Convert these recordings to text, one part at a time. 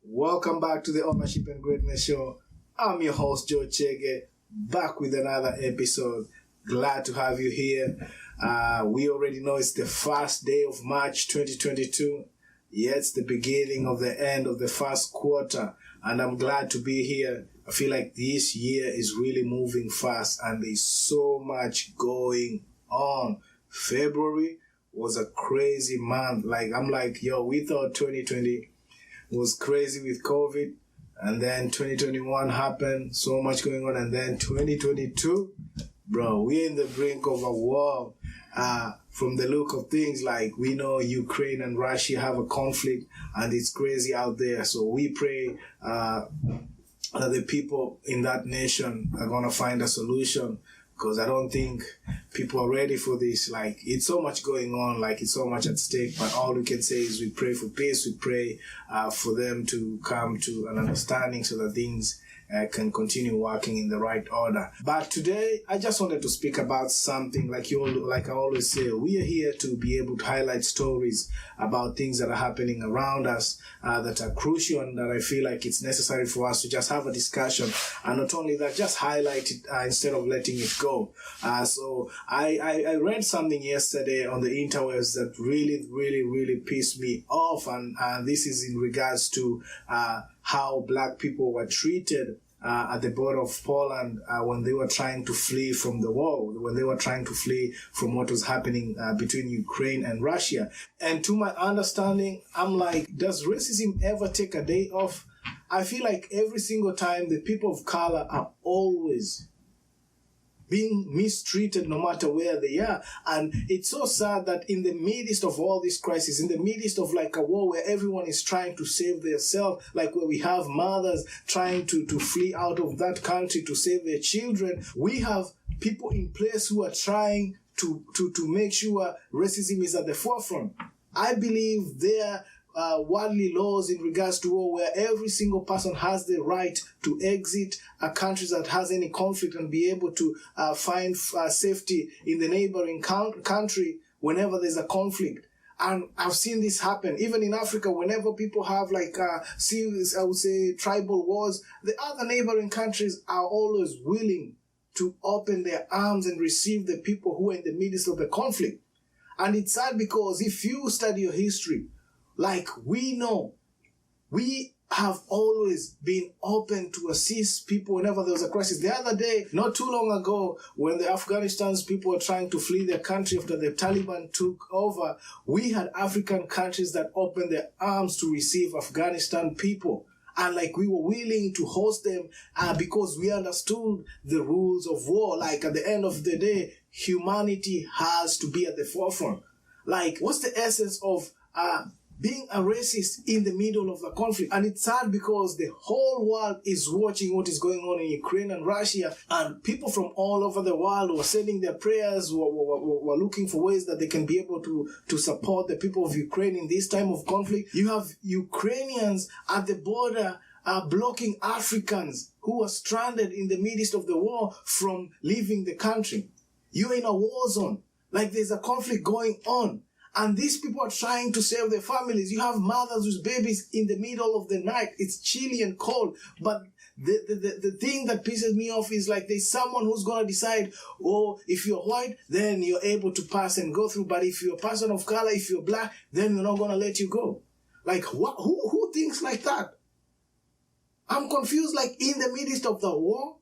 Welcome back to the Ownership and Greatness Show. I'm your host, Joe Chege, back with another episode. Glad to have you here. We already know it's the first day of March 2022. Yeah, it's the beginning of the end of the first quarter, and I'm glad to be here. I feel like this year is really moving fast, and there's so much going on. February was a crazy month. We thought 2020 was crazy with COVID, and then 2021 happened, so much going on, and then 2022, bro, we're in the brink of a war. From the look of things, like we know Ukraine and Russia have a conflict, and it's crazy out there. So we pray that the people in that nation are gonna find a solution, because I don't think people are ready for this. Like, it's so much going on, like it's so much at stake, but all we can say is we pray for peace. We pray for them to come to an understanding so that things can continue working in the right order. But today, I just wanted to speak about something like I always say, we are here to be able to highlight stories about things that are happening around us that are crucial, and that I feel like it's necessary for us to just have a discussion, and not only that, just highlight it instead of letting it go. So I read something yesterday on the interwebs that really pissed me off, and this is in regards to how black people were treated at the border of Poland when they were trying to flee from the war, when they were trying to flee from what was happening between Ukraine and Russia. And to my understanding, I'm like, does racism ever take a day off? I feel like every single time the people of color are always being mistreated no matter where they are. And it's so sad that in the midst of all this crisis, in the midst of like a war where everyone is trying to save themselves, like where we have mothers trying to flee out of that country to save their children, we have people in place who are trying to make sure racism is at the forefront. I believe there are worldly laws in regards to war where every single person has the right to exit a country that has any conflict and be able to find safety in the neighboring country whenever there's a conflict. And I've seen this happen even in Africa. Whenever people have serious, I would say, tribal wars, the other neighboring countries are always willing to open their arms and receive the people who are in the midst of the conflict. And it's sad because if you study your history, like we know, we have always been open to assist people whenever there was a crisis. The other day, not too long ago, when the Afghanistan's people were trying to flee their country after the Taliban took over, we had African countries that opened their arms to receive Afghanistan people. And like we were willing to host them because we understood the rules of war. Like at the end of the day, humanity has to be at the forefront. Like, what's the essence of being a racist in the middle of the conflict? And it's sad because the whole world is watching what is going on in Ukraine and Russia, and people from all over the world were sending their prayers, were looking for ways that they can be able to support the people of Ukraine in this time of conflict. You have Ukrainians at the border blocking Africans who are stranded in the midst of the war from leaving the country. You're in a war zone, like there's a conflict going on. And these people are trying to save their families. You have mothers with babies in the middle of the night. It's chilly and cold. But the thing that pisses me off is like there's someone who's going to decide, oh, if you're white, then you're able to pass and go through. But if you're a person of color, if you're black, then we're not going to let you go. Like, who thinks like that? I'm confused. Like, in the midst of the war,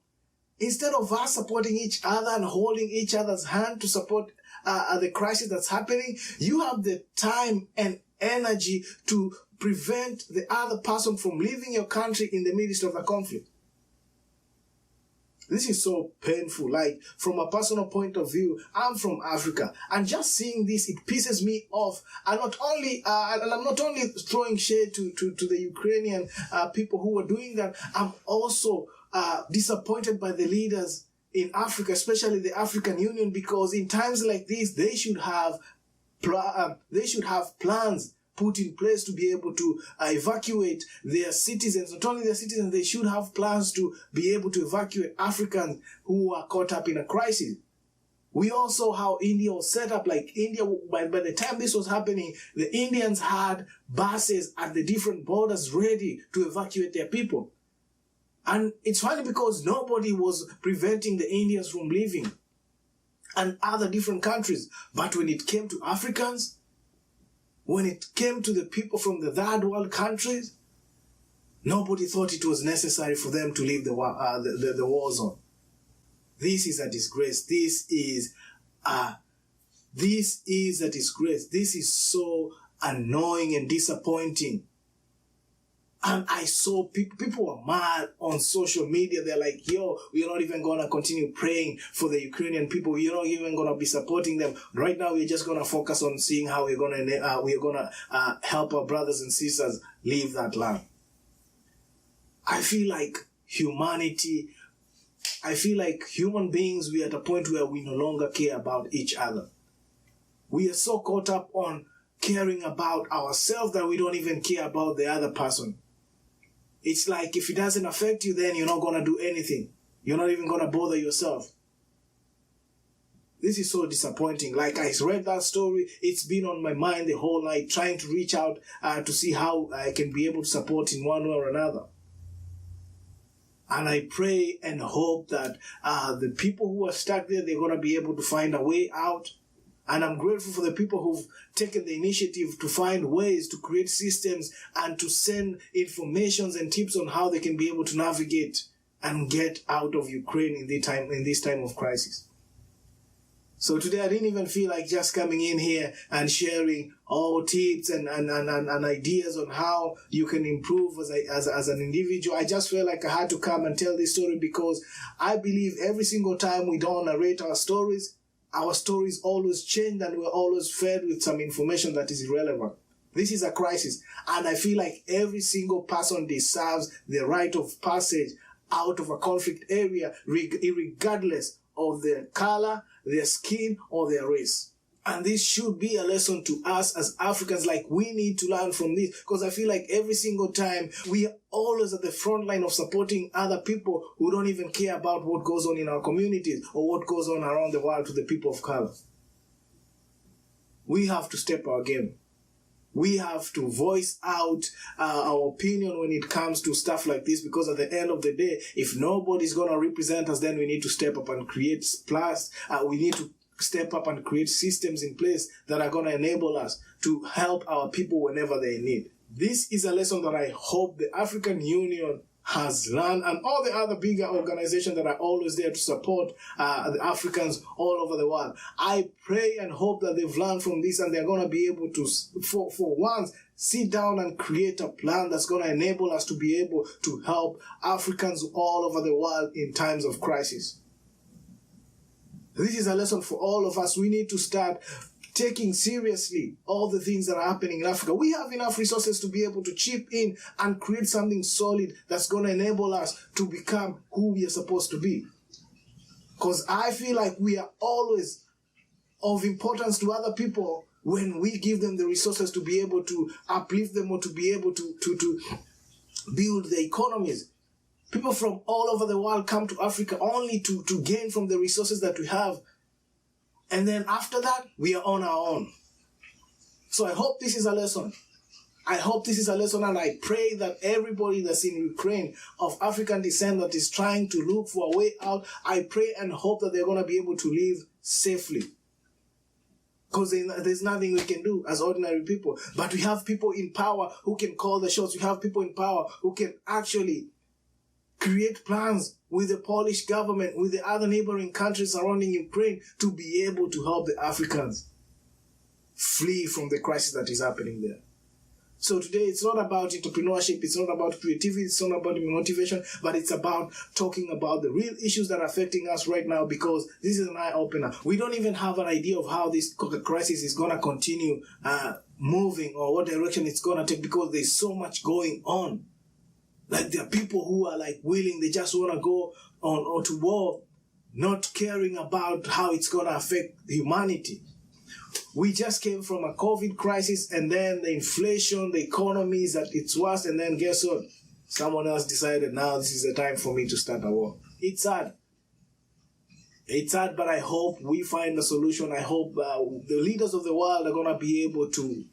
instead of us supporting each other and holding each other's hand to support the crisis that's happening, you have the time and energy to prevent the other person from leaving your country in the midst of the conflict. This is so painful. Like, from a personal point of view, I'm from Africa, and just seeing this, it pisses me off. And I'm not only throwing shade to the Ukrainian people who are doing that, I'm also disappointed by the leaders in Africa, especially the African Union, because in times like this, they should have plans put in place to be able to evacuate their citizens. Not only their citizens, they should have plans to be able to evacuate Africans who are caught up in a crisis. We all saw how India was set up. Like India, by the time this was happening, the Indians had buses at the different borders ready to evacuate their people. And it's funny because nobody was preventing the Indians from leaving and other different countries. But when it came to Africans, when it came to the people from the third world countries, nobody thought it was necessary for them to leave the war zone. This is a disgrace. This is a disgrace. This is so annoying and disappointing. And I saw people were mad on social media. They're like, yo, we're not even going to continue praying for the Ukrainian people. We're not even going to be supporting them. Right now, we're just going to focus on seeing how we're going to help our brothers and sisters leave that land. I feel like humanity, I feel like human beings, we're at a point where we no longer care about each other. We are so caught up on caring about ourselves that we don't even care about the other person. It's like if it doesn't affect you, then you're not going to do anything. You're not even going to bother yourself. This is so disappointing. Like I read that story, it's been on my mind the whole night, trying to reach out to see how I can be able to support in one way or another. And I pray and hope that the people who are stuck there, they're going to be able to find a way out. And I'm grateful for the people who've taken the initiative to find ways to create systems and to send informations and tips on how they can be able to navigate and get out of Ukraine in this time of crisis. So today I didn't even feel like just coming in here and sharing all tips and ideas on how you can improve as an individual. I just felt like I had to come and tell this story because I believe every single time we don't narrate our stories always change and we're always fed with some information that is irrelevant. This is a crisis, and I feel like every single person deserves the right of passage out of a conflict area, regardless of their color, their skin, or their race. And this should be a lesson to us as Africans. Like, we need to learn from this, because I feel like every single time we are always at the front line of supporting other people who don't even care about what goes on in our communities or what goes on around the world to the people of color. We have to step our game. We have to voice out our opinion when it comes to stuff like this, because at the end of the day, if nobody's going to represent us, then we need to step up and create plus. We need to step up and create systems in place that are going to enable us to help our people whenever they need. This is a lesson that I hope the African Union has learned, and all the other bigger organizations that are always there to support the Africans all over the world. I pray and hope that they've learned from this and they're going to be able to, for once, sit down and create a plan that's going to enable us to be able to help Africans all over the world in times of crisis. This is a lesson for all of us. We need to start taking seriously all the things that are happening in Africa. We have enough resources to be able to chip in and create something solid that's going to enable us to become who we are supposed to be. Because I feel like we are always of importance to other people when we give them the resources to be able to uplift them or to be able to build the economies. People from all over the world come to Africa only to gain from the resources that we have. And then after that, we are on our own. So I hope this is a lesson. I hope this is a lesson, and I pray that everybody that's in Ukraine of African descent that is trying to look for a way out, I pray and hope that they're going to be able to live safely. Because there's nothing we can do as ordinary people. But we have people in power who can call the shots. We have people in power who can actually create plans with the Polish government, with the other neighboring countries surrounding Ukraine to be able to help the Africans flee from the crisis that is happening there. So today, it's not about entrepreneurship, it's not about creativity, it's not about motivation, but it's about talking about the real issues that are affecting us right now, because this is an eye-opener. We don't even have an idea of how this crisis is going to continue moving or what direction it's going to take, because there's so much going on. Like, there are people who are like willing, they just want to go on to war, not caring about how it's going to affect humanity. We just came from a COVID crisis, and then the inflation, the economy is at its worst, and then guess what? Someone else decided, now this is the time for me to start a war. It's sad. It's sad, but I hope we find a solution. I hope the leaders of the world are going to be able to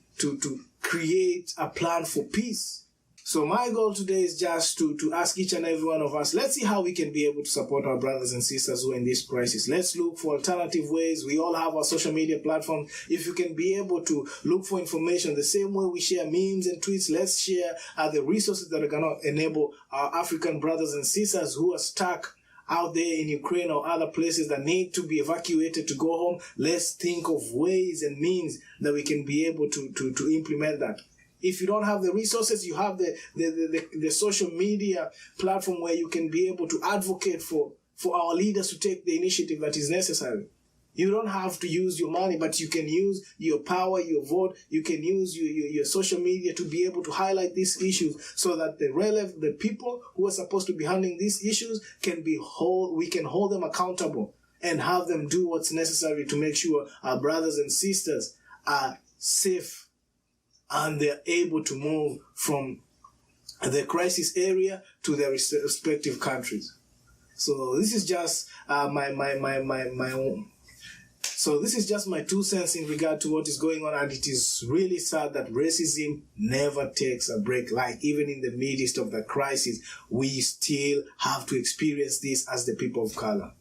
create a plan for peace. So my goal today is just to ask each and every one of us, let's see how we can be able to support our brothers and sisters who are in this crisis. Let's look for alternative ways. We all have our social media platforms. If you can be able to look for information the same way we share memes and tweets, let's share the resources that are going to enable our African brothers and sisters who are stuck out there in Ukraine or other places that need to be evacuated to go home. Let's think of ways and means that we can be able to implement that. If you don't have the resources, you have the social media platform where you can be able to advocate for our leaders to take the initiative that is necessary. You don't have to use your money, but you can use your power, your vote. You can use your social media to be able to highlight these issues so that the people who are supposed to be handling these issues we can hold them accountable and have them do what's necessary to make sure our brothers and sisters are safe and they're able to move from the crisis area to their respective countries. So this is just my own. So this is just my 2 cents in regard to what is going on, and it is really sad that racism never takes a break. Like even in the midst of the crisis, we still have to experience this as the people of color.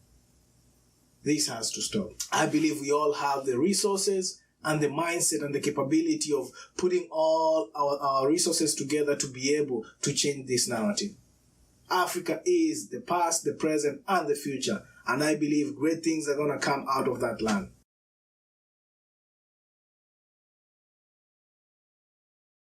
This has to stop. I believe we all have the resources and the mindset and the capability of putting all our resources together to be able to change this narrative. Africa is the past, the present, and the future. And I believe great things are going to come out of that land.